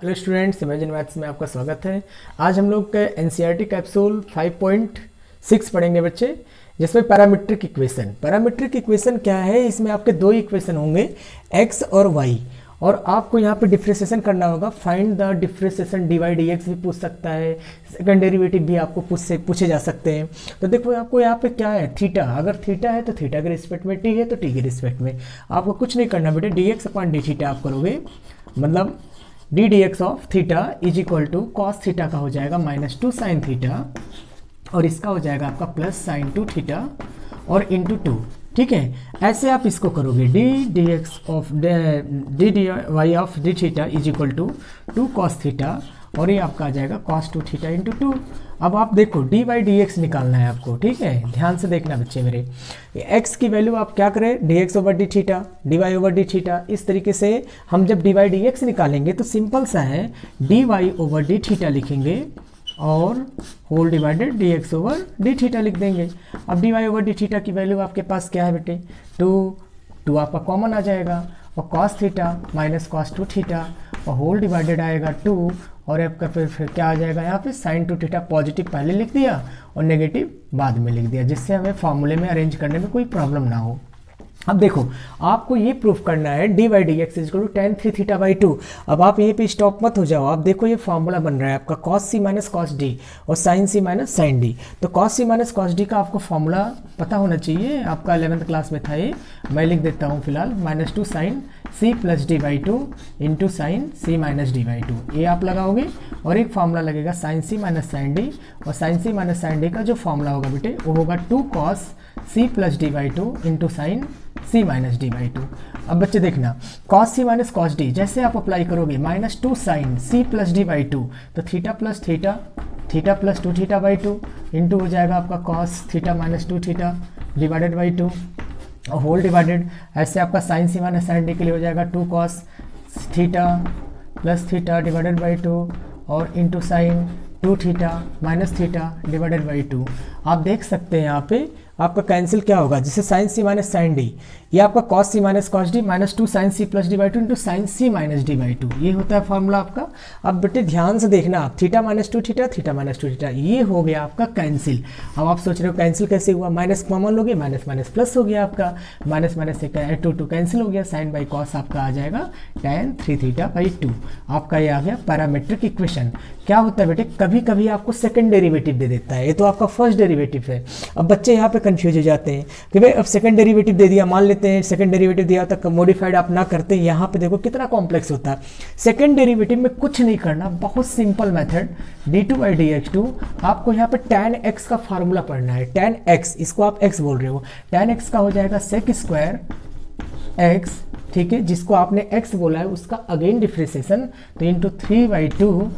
Hello students, imagine maths में आपका स्वागत है। आज हम लोग एनसीईआरटी कैप्सूल 5.6 पढ़ेंगे बच्चे, जिसमें पैरामीट्रिक इक्वेशन क्या है। इसमें आपके दो इक्वेशन होंगे, x और y, और आपको यहाँ पे डिफ्रेंशिएशन करना होगा। Find the differentiation dy dx भी पूछ सकता है, सेकंड डेरिवेटिव भी आपको पूछे जा सकते हैं। तो देखो आपको यहाँ पे क्या है, थीटा। अगर थीटा है तो थीटा के रिस्पेक्ट में, टी है तो टी के रिस्पेक्ट में। आपको कुछ नहीं करना बेटे, dx अपॉन डी थीटा आप करोगे, मतलब d d x of theta is equal to cos theta का हो जाएगा -2 साइन थीटा, और इसका हो जाएगा आपका प्लस साइन 2 थीटा और इंटू 2। ठीक है, ऐसे आप इसको करोगे, d d x of d d y of d theta is equal to 2 cos theta, और ये आपका आ जाएगा कॉस 2 थीटा इंटू 2। अब आप देखो डी वाई डी एक्स निकालना है आपको। ठीक है, ध्यान से देखना बच्चे मेरे, एक्स की वैल्यू आप क्या करें, d x over d theta, d y over d theta. इस तरीके से हम जब डी वाई डी एक्स निकालेंगे तो सिंपल सा है, d y over d theta लिखेंगे और whole divided d x over d theta लिख देंगे। अब d y over d theta की वैल्यू आपके पास क्या है बेटे, 2 आपका कॉमन आ जाएगा, और cos theta minus cos 2 theta, और होल डिवाइडेड आएगा 2, और आपका फिर क्या आ जाएगा यहाँ पे साइन 2 थीटा। पॉजिटिव पहले लिख दिया और नेगेटिव बाद में लिख दिया, जिससे हमें फॉर्मूले में अरेंज करने में कोई प्रॉब्लम ना हो। अब देखो आपको ये प्रूफ करना है, d y d x is equal to tan 3 theta by 2। अब आप यहीं पे स्टॉप मत हो जाओ, आप देखो ये फॉर्मूला बन रहा है आपका cos c minus cos d और sin c minus sine d. तो cos c minus cos d का आपको फॉर्मूला पता होना चाहिए, आपका 11th क्लास में था ये, मैं लिख देता हूँ फिलहाल, -2 sine c plus D by 2 into sine c minus D by 2, ये आप लगाओगे। और एक फॉर्मूला लगेगा sine c minus sine D, और sine c minus sine D का जो फॉर्मूला होगा बेटे वो होगा 2 cos c plus D by 2 into sine c minus D by 2। अब बच्चे देखना, cos c minus cos d जैसे आप अप्लाई करोगे, -2 sine c plus D by 2, तो theta plus theta, theta plus 2 theta by 2 into हो जाएगा आपका cos theta minus 2 theta divided by 2, और होल डिवाइडेड ऐसे आपका sine c minus sine d के लिए हो जाएगा 2 cos theta plus theta divided by 2 और into sine 2 theta minus theta divided by 2। आप देख सकते हैं यहाँ पे आपका कैंसिल क्या होगा, जैसे sine c minus sine d, ये आपका cos c minus cos d -2 sine c plus D by 2 into sine c minus D by 2, ये होता है फॉर्मूला आपका। अब बेटे ध्यान से देखना आप, थीटा -2 थीटा, थीटा -2 थीटा, ये हो गया आपका कैंसिल। अब आप सोच रहे हो कैंसिल कैसे हुआ, माइनस कॉमन लोगे, माइनस माइनस प्लस हो गया आपका, माइनस माइनस से 2 कैंसिल हो गया, साइन बाई कॉस आपका आ जाएगा tan 3 थीटा बाई 2। आपका ये आ गया पैरामीट्रिक इक्वेशन। क्या होता है बेटे, कभी कभी आपको सेकंड डेरिवेटिव दे देता है, ये तो आपका फर्स्ट डेरिवेटिव है। अब बच्चे यहाँ पे कंफ्यूज हो जाते हैं कि भाई अब सेकंड डेरिवेटिव दे दिया, मान लेते हैं सेकंड डेरिवेटिव दिया तक मॉडिफाइड आप ना करते, यहाँ पे देखो कितना कॉम्प्लेक्स होता है। सेकंड डेरिवेटिव में कुछ नहीं करना, बहुत simple method, d2 by D x 2। आपको यहाँ पे tan x का फार्मूला पढ़ना है, tan x, इसको आप x बोल रहे हो, tan x का हो जाएगा sec स्क्वायर x, ठीक है, जिसको आपने x बोला है उसका अगेन डिफ्रेंशिएशन, तो इंटू 3/2।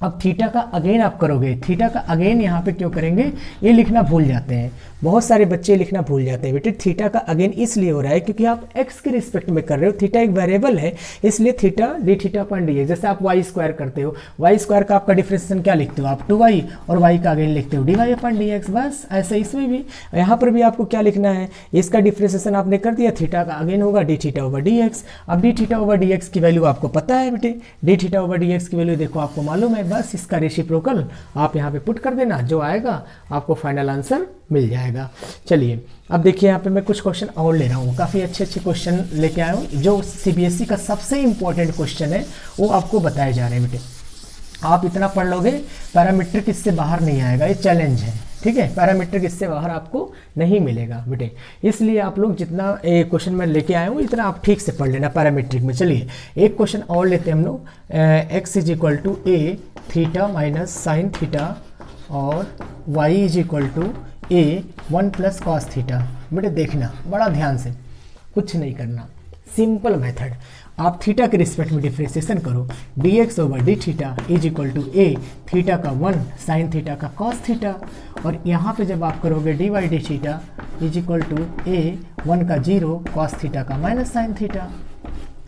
अब थीटा का अगेन आप करोगे, थीटा का अगेन यहाँ पे क्यों करेंगे, ये लिखना भूल जाते हैं, बहुत सारे बच्चे लिखना भूल जाते हैं बेटे। थीटा का अगेन इसलिए हो रहा है क्योंकि आप x के रिस्पेक्ट में कर रहे हो, थीटा एक वेरिएबल है, इसलिए theta D theta upon d x. जैसे आप वाई स्क्वायर करते हो, वाई स्क्वायर का आपका डिफ्रेंशिएशन क्या लिखते हो आप, 2y, और y का अगेन लिखते हो d y upon d x. बस ऐसे इसमें भी, यहाँ पर भी आपको क्या लिखना है, इसका डिफ्रेंशिएशन आपने कर दिया, थीटा का अगेन होगा D theta over D X. अब D theta over D X की वैल्यू आपको पता है बेटे, D theta over D X की वैल्यू देखो आपको मालूम है, बस इसका रेसिप्रोकल आप यहाँ पे पुट कर देना, जो आएगा आपको फाइनल आंसर मिल जाएगा। चलिए अब देखिए यहाँ पे मैं कुछ क्वेश्चन और ले रहा हूँ, काफ़ी अच्छे क्वेश्चन लेके आया हूँ, जो सीबीएसई का सबसे इंपॉर्टेंट क्वेश्चन है वो आपको बताए जा रहे हैं बेटे। आप इतना पढ़ लोगे, पैरामीट्रिक इससे बाहर नहीं आएगा, ये चैलेंज है, ठीक है, पैरामीट्रिक इससे बाहर आपको नहीं मिलेगा बेटे। इसलिए आप लोग जितना क्वेश्चन मैं लेके आया हूँ इतना आप ठीक से पढ़ लेना पैरामीट्रिक में। चलिए एक क्वेश्चन और लेते हैं हम लोग, x is equal to a theta minus sine theta और y is equal to a 1 plus cos theta. बेटे देखना बड़ा ध्यान से, कुछ नहीं करना, सिंपल मेथड, आप थीटा के रिस्पेक्ट में डिफ्रेंशिएशन करो, dx over d theta is equal to a theta का 1 साइन थीटा का कॉस थीटा, और यहाँ पे जब आप करोगे d y d theta is equal to a 1 का 0 कॉस थीटा का माइनस साइन थीटा।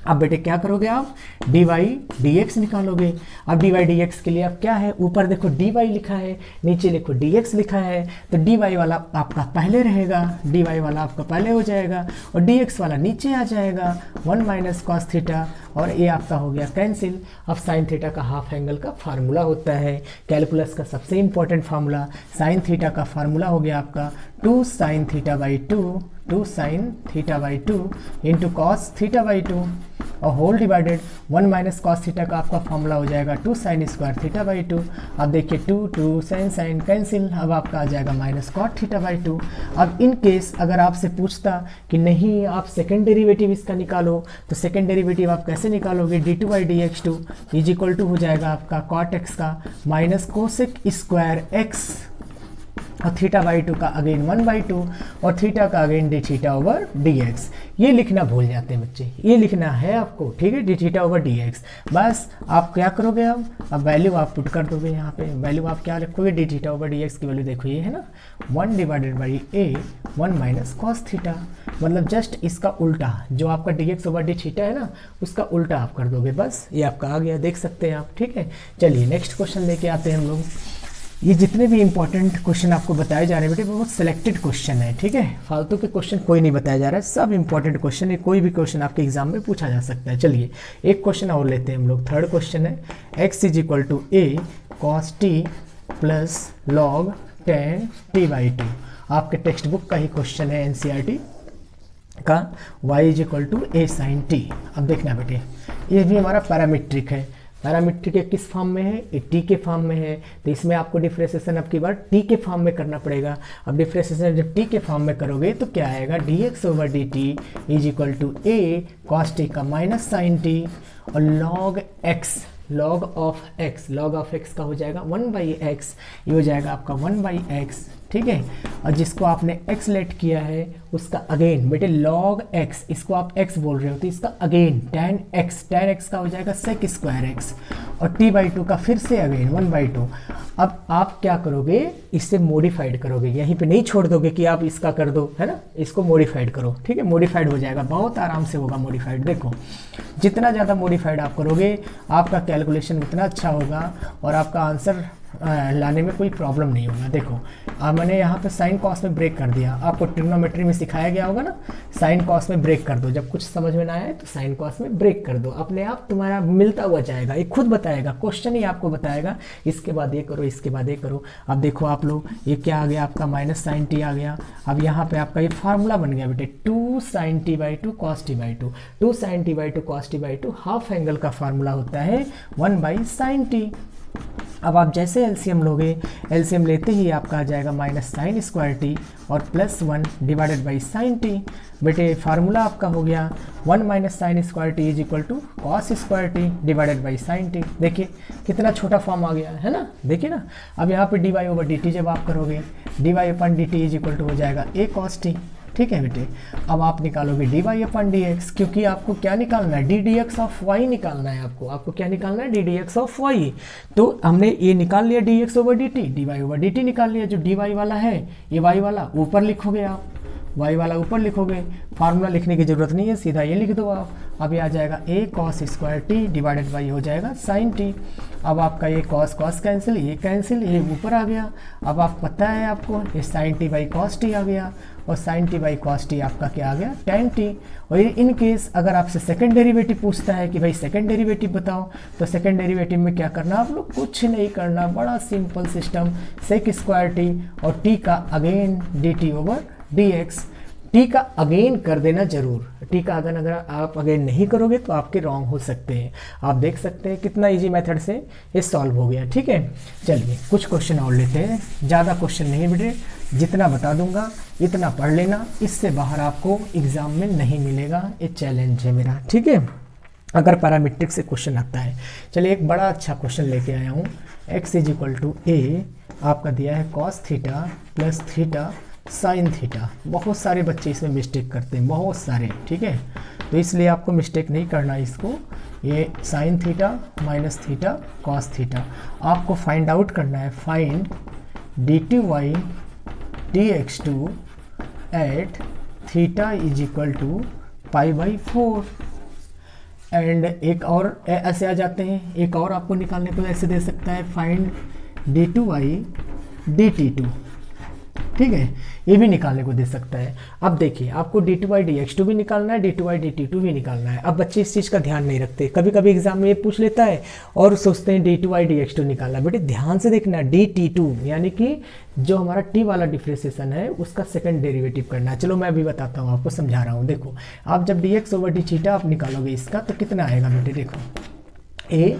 अब बेटे क्या करोगे आप, डी वाई डी एक्स निकालोगे। अब डी वाई डी एक्स के लिए अब क्या है, ऊपर देखो डी वाई लिखा है, नीचे लिखो डी एक्स लिखा है, तो डी वाई वाला आपका पहले रहेगा, डी वाई वाला आपका पहले हो जाएगा, और डी एक्स वाला नीचे आ जाएगा, 1 माइनस कॉस थीटा और ये आपका हो गया कैंसिल। अब साइन थीटा का हाफ एंगल का फार्मूला होता है, कैलकुलस का सबसे इंपॉर्टेंट फार्मूला। साइन थीटा का फार्मूला हो गया आपका 2 sin theta by 2 sin theta by 2 into cos theta by 2 और whole divided 1 minus cos theta का आपका फॉर्मूला हो जाएगा 2 sin स्क्वायर थीटा बाई 2। अब देखिए 2 sin कैंसिल, अब आपका आ जाएगा माइनस कॉट थीटा बाई 2। अब इन केस अगर आपसे पूछता कि नहीं आप सेकेंड डेरिवेटिव इसका निकालो, तो सेकेंड डेरिवेटिव आप कैसे निकालोगे, D two by D x two is equal to हो जाएगा आपका कॉट एक्स का माइनस कोसेक स्क्वायर एक्स और थीटा बाई 2 का अगेन 1/2 और थीटा का again D theta over D X. ये लिखना भूल जाते हैं बच्चे, ये लिखना है आपको, ठीक है, D theta over D x. बस आप क्या करोगे, अब वैल्यू आप पुट कर दोगे यहाँ पे। वैल्यू आप क्या रखोगे, D theta over D X की वैल्यू देखो ये है ना 1 divided by A 1 minus cos theta, मतलब जस्ट इसका उल्टा, जो आपका D x over d theta है ना उसका उल्टा आप कर दोगे। बस ये आपका आ गया, देख सकते हैं आप, ठीक है। चलिए नेक्स्ट क्वेश्चन लेके आते हैं हम लोग। ये जितने भी इंपॉर्टेंट क्वेश्चन आपको बताए जा रहे हैं बेटे वो सिलेक्टेड क्वेश्चन है, ठीक है, फालतू के क्वेश्चन कोई नहीं बताया जा रहा है, सब इंपॉर्टेंट क्वेश्चन है, कोई भी क्वेश्चन आपके एग्जाम में पूछा जा सकता है। चलिए एक क्वेश्चन और लेते हैं हम लोग, थर्ड क्वेश्चन है x is equal to a cos t plus log ten t by 2। आपके टेक्स्ट बुक का ही क्वेश्चन है एनसीईआरटी का, y is equal to a sine t. अब देखना बेटे ये भी हमारा पैरामीट्रिक है, पैरामीट्रिक किस फॉर्म में है, ये टी के फॉर्म में है, तो इसमें आपको डिफ्रेंसिएशन अब की बार टी के फॉर्म में करना पड़ेगा। अब डिफ्रेंसिएशन जब टी के फॉर्म में करोगे तो क्या आएगा, d x over d t is equal to a cos t का माइनस साइन टी और log x, log of x का हो जाएगा 1/x, ये हो जाएगा आपका 1/x, ठीक है। और जिसको आपने x लेट किया है उसका अगेन बेटे लॉग x, इसको आप x बोल रहे हो तो इसका अगेन tan x का हो जाएगा सेक स्क्वायर x और t बाई 2 का फिर से अगेन 1/2। अब आप क्या करोगे, इससे मॉडिफाइड करोगे, यहीं पे नहीं छोड़ दोगे कि आप इसका कर दो, है ना, इसको मॉडिफाइड करो, ठीक है, मॉडिफाइड हो जाएगा, बहुत आराम से होगा मॉडिफाइड। देखो जितना ज़्यादा मॉडिफाइड आप करोगे आपका कैलकुलेशन उतना अच्छा होगा और आपका आंसर लाने में कोई प्रॉब्लम नहीं होगा। देखो मैंने यहाँ पे साइन कॉस में ब्रेक कर दिया, आपको ट्रिग्नोमेट्री में सिखाया गया होगा ना, साइन कॉस में ब्रेक कर दो, जब कुछ समझ में ना आए तो साइन कॉस में ब्रेक कर दो, अपने आप तुम्हारा मिलता हुआ जाएगा, ये खुद बताएगा, क्वेश्चन ही आपको बताएगा इसके बाद ये करो इसके बाद ये करो। अब देखो आप लोग ये क्या आ गया आपका माइनस साइन टी आ गया। अब यहाँ पे आपका ये फार्मूला बन गया बेटे 2 sin t by 2 cos t by 2, 2 sin t by 2 cos t by 2 half angle का फार्मूला होता है 1/sin t। अब आप जैसे एलसीएम लोगे, एलसीएम लेते ही आपका आ जाएगा माइनस साइन स्क्वायर टी और plus 1 divided by sine t. बेटे फार्मूला आपका हो गया 1 minus sine square t is equal to cos square T divided by sine t. देखिए कितना छोटा फॉर्म आ गया है ना, देखिए ना। अब यहाँ पे d y over d t जब आप करोगे d y upon d t is equal to हो जाएगा ए कॉस टी, ठीक है बेटे। अब आप निकालोगे d y upon d x, क्योंकि आपको क्या निकालना है, d d x of y निकालना है आपको क्या निकालना है, d d x of y. तो हमने ये निकाल लिया d x over d t, d y over d t निकाल लिया, जो डी वाई वाला है ये वाई वाला ऊपर लिखोगे आप, वाई वाला ऊपर लिखोगे, फार्मूला लिखने की जरूरत नहीं है, सीधा ये लिख दो आप। अब ये आ जाएगा A cos square T divided by हो जाएगा साइन टी। अब आपका ये कॉस कॉस कैंसिल, ये ऊपर आ गया। अब आप पता है आपको ये sine T by cos T आ गया और sine T by cos T आपका क्या आ गया टेन टी। और इन केस अगर आपसे सेकंड डेरिवेटिव पूछता है कि भाई सेकंड डेरिवेटिव बताओ, तो सेकंड डेरिवेटिव में क्या करना आप लोग, कुछ नहीं करना, बड़ा simple system, sec square t और टी का again d t over D x. T का अगेन कर देना जरूर, टी का अगर आप अगेन नहीं करोगे तो आपके रॉन्ग हो सकते हैं। आप देख सकते हैं कितना इजी मेथड से ये सॉल्व हो गया, ठीक है। चलिए कुछ क्वेश्चन और लेते हैं, ज़्यादा क्वेश्चन नहीं बेटे, जितना बता दूंगा इतना पढ़ लेना, इससे बाहर आपको एग्जाम में नहीं मिलेगा, ये चैलेंज है मेरा, ठीक है, अगर पैरामीट्रिक से क्वेश्चन आता है। चलिए एक बड़ा अच्छा क्वेश्चन लेके आया हूँ, x इज इक्वल टू ए आपका दिया है cos theta plus theta sine theta. बहुत सारे बच्चे इसमें मिस्टेक करते हैं, बहुत सारे, ठीक है, तो इसलिए आपको मिस्टेक नहीं करना इसको। ये sine theta minus theta cos theta आपको फाइंड आउट करना है, find d t y d x two at theta is equal to pi by 4। And एक और ऐसे आ जाते हैं, एक और आपको निकालने को ऐसे दे सकता है, find d two y d t two ठीक है, ये भी निकालने को दे सकता है। अब देखिए आपको d2/dx2 भी निकालना है, d2/dt2 भी निकालना है। अब बच्चे इस चीज़ का ध्यान नहीं रखते, कभी कभी एग्जाम में ये पूछ लेता है और सोचते हैं d2/dx2 निकालना। बेटे ध्यान से देखना, dt2 यानी कि जो हमारा t वाला डिफ्रेंसिएशन है उसका सेकंड डेरिवेटिव करना है। चलो मैं अभी बताता हूँ, आपको समझा रहा हूँ। देखो आप जब dx/dθ आप निकालोगे इसका तो कितना आएगा बेटे, देखो a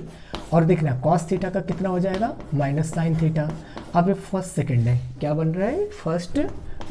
और देखना cos थीटा का कितना हो जाएगा माइनस साइन थीटा। अब ये फर्स्ट सेकंड है, क्या बन रहा है फर्स्ट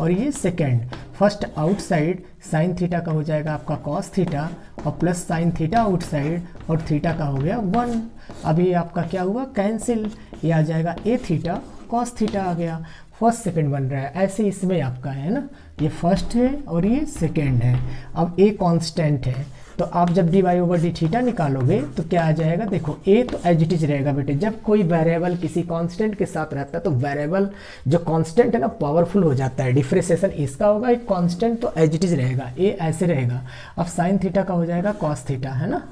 और ये second. First outside sign theta का हो जाएगा आपका cos थीटा और प्लस साइन थीटा आउटसाइड और थीटा का हो गया 1। अभी आपका क्या हुआ कैंसिल, ये आ जाएगा a थीटा cos थीटा आ गया। फर्स्ट सेकंड बन रहा है, ऐसे इसमें आपका है ना, ये फर्स्ट है और ये सेकंड है। अब a कांस्टेंट है तो आप जब dy/dθ निकालोगे तो क्या आ जाएगा, देखो a तो एज इट इज रहेगा बेटे। जब कोई वेरिएबल किसी कांस्टेंट के साथ रहता है तो वेरिएबल जो कांस्टेंट है ना पावरफुल हो जाता है। डिफ्रेंसिएशन इसका होगा, एक कांस्टेंट तो एज इट इज रहेगा, a ऐसे रहेगा। अब साइन थीटा का हो जाएगा cos थीटा, है ना,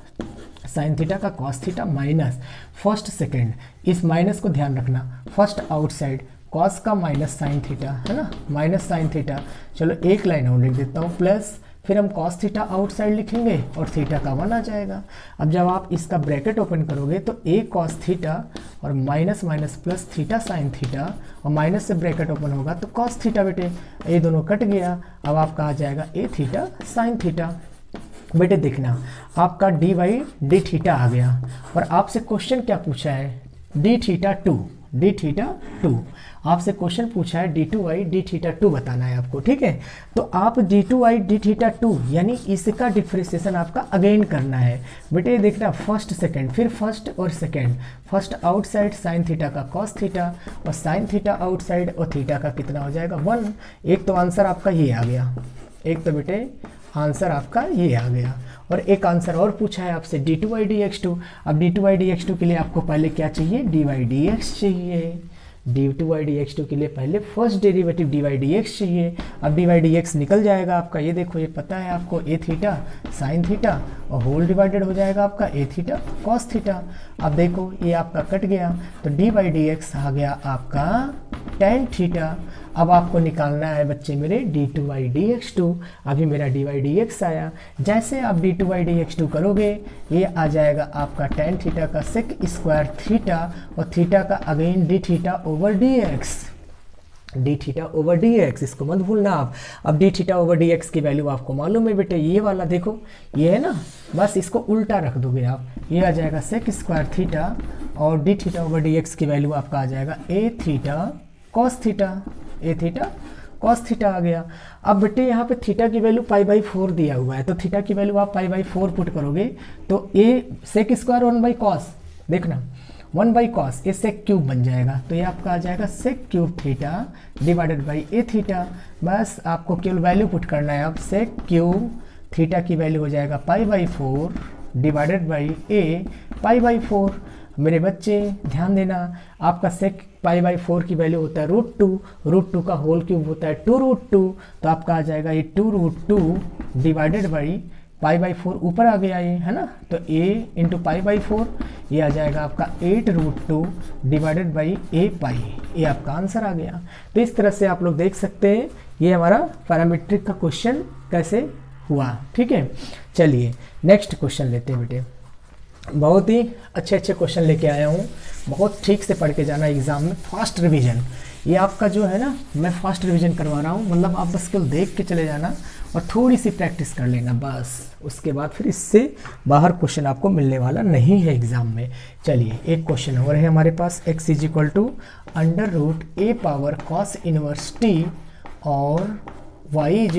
साइन थीटा का cos theta minus first second, इस माइनस को ध्यान रखना, फर्स्ट आउटसाइड cos का माइनस साइन थीटा, है ना, माइनस साइन थीटा। चलो एक लाइन और लिख देता हूँ, प्लस फिर हम cos थीटा आउटसाइड लिखेंगे और थीटा का 1 आ जाएगा। अब जब आप इसका ब्रैकेट ओपन करोगे तो a cos थीटा और minus minus plus theta sine theta और माइनस से ब्रैकेट ओपन होगा तो cos थीटा बेटे, ये दोनों कट गया। अब आपका आ जाएगा a थीटा साइन थीटा। बेटे देखना आपका d/dθ आ गया और आपसे क्वेश्चन क्या पूछा है, d2 आपसे क्वेश्चन पूछा है d2/dθ2 बताना है आपको, ठीक है। तो आप d2/dθ2 यानी इसका डिफ्रेंसिएशन आपका अगेन करना है। बेटे देखना फर्स्ट सेकंड, फिर फर्स्ट और second, first outside sign theta का cos थीटा और साइन थीटा आउटसाइड और थीटा का कितना हो जाएगा 1। एक तो आंसर आपका ये आ गया, एक तो बेटे आंसर आपका ये आ गया। और एक आंसर और पूछा है आपसे d2/dx2। अब d2/dx2 के लिए आपको पहले क्या चाहिए, dy/dx चाहिए। d2/dx2 के लिए पहले फर्स्ट डेरिवेटिव dy/dx चाहिए। अब dy/dx निकल जाएगा आपका, ये देखो ये पता है आपको, a थीटा साइन थीटा और होल डिवाइडेड हो जाएगा आपका a थीटा cos थीटा। अब देखो ये आपका कट गया तो dy/dx आ गया आपका tan थीटा। अब आपको निकालना है बच्चे मेरे d2/dx2। अभी मेरा dy/dx आया, जैसे आप d2/dx2 करोगे ये आ जाएगा आपका tan थीटा का sec स्क्वायर थीटा और थीटा का अगेन d थीटा/dx, इसको मत भूलना आप। अब d थीटा/dx की वैल्यू आपको मालूम है बेटे, ये वाला देखो ये है ना, बस इसको उल्टा रख दोगे आप, ये आ जाएगा sec स्क्वायर थीटा और d थीटा/dx की वैल्यू आपका आ जाएगा a theta cos theta, a theta cos theta आ गया। अब बेटे यहाँ पे थीटा की वैल्यू π/4 दिया हुआ है तो थीटा की वैल्यू आप π/4 पुट करोगे तो a sec स्क्वायर 1/cos, देखना 1/cos ये sec क्यूब बन जाएगा तो ये आपका आ जाएगा sec cube theta divided by a theta. बस आपको केवल वैल्यू पुट करना है, अब sec क्यूब थीटा की वैल्यू हो जाएगा π/4 डिवाइडेड बाई a π/4। मेरे बच्चे ध्यान देना, आपका sec π/4 की वैल्यू होता है √2 का होल क्यूब होता है 2√2, तो आपका आ जाएगा ये 2√2 डिवाइडेड बाई π/4 ऊपर आ गया ये, है ना, तो a इंटू π/4 ये आ जाएगा आपका 8√2 डिवाइडेड बाई a पाई, ये आपका आंसर आ गया। तो इस तरह से आप लोग देख सकते हैं ये हमारा पैरामीट्रिक का क्वेश्चन कैसे हुआ, ठीक है। चलिए नेक्स्ट क्वेश्चन लेते हैं बेटे, बहुत ही अच्छे क्वेश्चन लेके आया हूँ, बहुत ठीक से पढ़ के जाना एग्जाम में, फास्ट रिवीजन। ये आपका जो है ना मैं फास्ट रिवीजन करवा रहा हूँ, मतलब आप बस केवल देख के चले जाना और थोड़ी सी प्रैक्टिस कर लेना बस, उसके बाद फिर इससे बाहर क्वेश्चन आपको मिलने वाला नहीं है एग्जाम में। चलिए एक क्वेश्चन और है हमारे पास, x = √a power cos inverse t और y =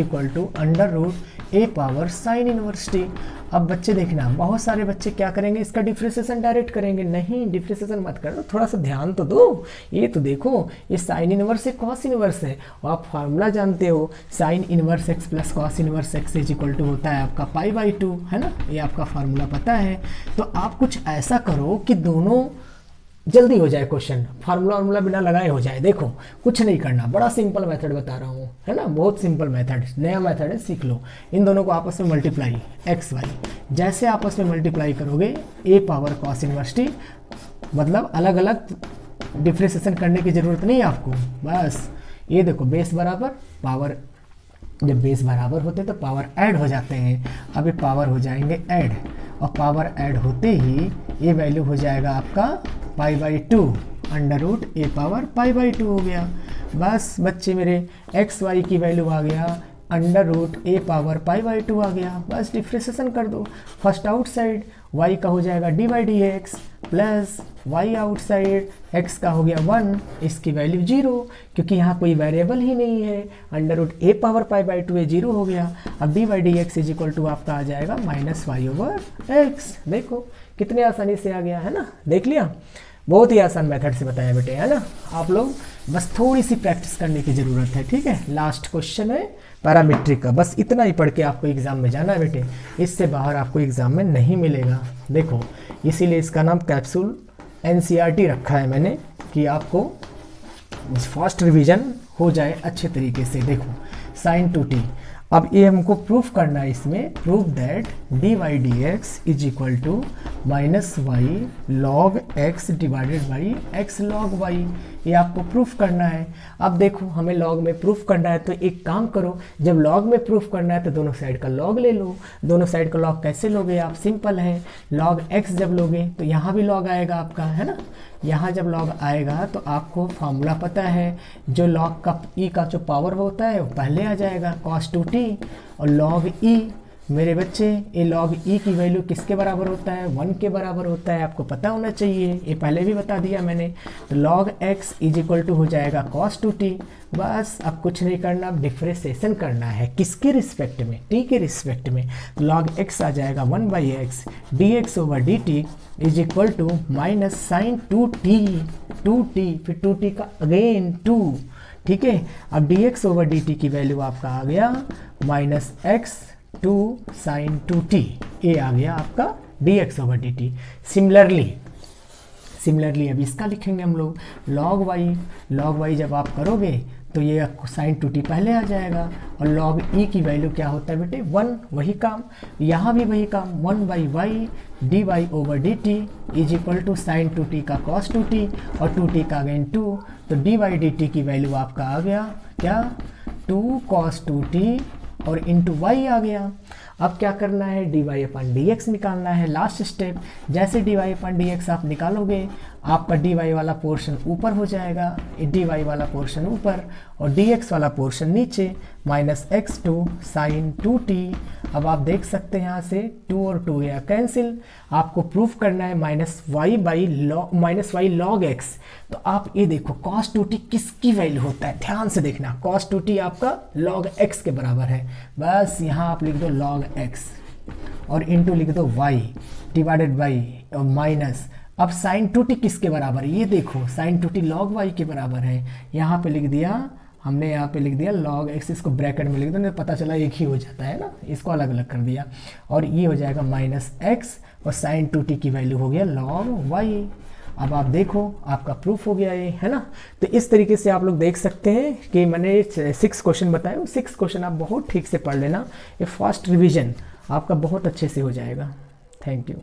√a power sine inverse t। अब बच्चे देखना, बहुत सारे बच्चे क्या करेंगे, इसका डिफ्रेंसिएशन डायरेक्ट करेंगे। नहीं, डिफ्रेंसिएशन मत करो, थोड़ा सा ध्यान तो दो। ये तो देखो ये साइन इनवर्स है कॉस इनवर्स है, और आप फार्मूला जानते हो sine inverse x plus cos inverse x = होता है आपका π/2, है ना, ये आपका फार्मूला पता है। तो आप कुछ ऐसा करो कि दोनों जल्दी हो जाए क्वेश्चन, फार्मूला बिना लगाए हो जाए। देखो कुछ नहीं करना, बड़ा सिंपल मेथड बता रहा हूँ, है ना, बहुत सिंपल मेथड, नया मेथड है, सीख लो। इन दोनों को आपस में मल्टीप्लाई x y, जैसे आपस में मल्टीप्लाई करोगे a power cos inverse t, मतलब अलग अलग डिफ्रेंसिएशन करने की ज़रूरत नहीं है आपको, बस ये देखो बेस बराबर पावर, जब बेस बराबर होते हैं तो पावर ऐड हो जाते हैं, अब ये पावर हो जाएंगे ऐड, और पावर ऐड होते ही ये वैल्यू हो जाएगा आपका π/2 अंडर रूट ए पावर π/2 हो गया। बस बच्चे मेरे एक्स वाई की वैल्यू आ गया अंडर रूट ए पावर π/2 आ गया। बस डिफ्रेंसिएशन कर दो, फर्स्ट आउटसाइड y का हो जाएगा dy/dx plus y outside x का हो गया 1, इसकी वैल्यू 0 क्योंकि यहाँ कोई वेरिएबल ही नहीं है, अंडर रूट ए पावर π/2 है, 0 हो गया। अब dy/dx इज इक्वल टू आपका आ जाएगा -y/x। देखो कितने आसानी से आ गया है ना, देख लिया, बहुत ही आसान मेथड से बताया बेटे, है ना। आप लोग बस थोड़ी सी प्रैक्टिस करने की ज़रूरत है, ठीक है। लास्ट क्वेश्चन है पैरामीट्रिक का, बस इतना ही पढ़ के आपको एग्ज़ाम में जाना है बेटे, इससे बाहर आपको एग्ज़ाम में नहीं मिलेगा। देखो इसीलिए इसका नाम कैप्सूल एनसीईआरटी रखा है मैंने, कि आपको फास्ट रिवीजन हो जाए अच्छे तरीके से। देखो sin 2t, अब ये हमको प्रूफ करना है, इसमें proof that dy/dx is equal to -y log x divided by x log y, ये आपको प्रूफ करना है। अब देखो हमें लॉग में प्रूफ करना है, तो एक काम करो, जब लॉग में प्रूफ करना है तो दोनों साइड का लॉग ले लो। दोनों साइड का लॉग कैसे लोगे आप, सिंपल है, log x जब लोगे तो यहाँ भी लॉग आएगा आपका, है ना। यहाँ जब लॉग आएगा तो आपको फार्मूला पता है, जो लॉग का ई का जो पावर होता है वो पहले आ जाएगा cos 2t, और log e मेरे बच्चे ये log e की वैल्यू किसके बराबर होता है, 1 के बराबर होता है, आपको पता होना चाहिए, ये पहले भी बता दिया मैंने। तो log x is equal to हो जाएगा cos 2t। बस अब कुछ नहीं करना, अब डिफ्रेंसिएशन करना है, किसके रिस्पेक्ट में, t के रिस्पेक्ट में। तो log x आ जाएगा 1/x dx/dt is equal to minus sine 2t, फिर 2t का अगेन 2, ठीक है। अब dx/dt की वैल्यू आपका आ गया -x 2 sin 2t, ये आ गया आपका dx/dt। सिमिलरली अब इसका लिखेंगे हम लोग log y जब आप करोगे तो ये sin 2t पहले आ जाएगा, और log e की वैल्यू क्या होता है बेटे 1, वही काम, यहाँ भी वही काम, 1/y dy/dt is equal to sign 2t का cos 2t और 2t का अगेन 2, तो dy/dt की वैल्यू आपका आ गया क्या 2 cos 2t और इंटू y आ गया। अब क्या करना है, dy/dx निकालना है, लास्ट स्टेप। जैसे dy/dx आप निकालोगे आपका dy वाला पोर्शन ऊपर हो जाएगा, dy वाला पोर्शन ऊपर और dx वाला पोर्शन नीचे, -x2 sin 2t। अब आप देख सकते हैं यहाँ से 2 और 2 गया कैंसिल। आपको प्रूफ करना है -y log x, तो आप ये देखो cos 2t किसकी वैल्यू होता है, ध्यान से देखना, cos 2t आपका log x के बराबर है। बस यहाँ आप लिख दो log x और इंटू लिख दो y डिवाइडेड बाई और माइनस। अब sin 2t किसके बराबर है, ये देखो sin 2t log y के बराबर है, यहाँ पे लिख दिया हमने, यहाँ पे लिख दिया log x, इसको ब्रैकेट में लिख दो, नहीं पता चला एक ही हो जाता है ना, इसको अलग अलग कर दिया, और ये हो जाएगा -x और sin 2t की वैल्यू हो गया log y। अब आप देखो आपका प्रूफ हो गया ये, है ना। तो इस तरीके से आप लोग देख सकते हैं कि मैंने 6 क्वेश्चन बताए, वो 6 क्वेश्चन आप बहुत ठीक से पढ़ लेना, ये फास्ट रिविजन आपका बहुत अच्छे से हो जाएगा। Thank you.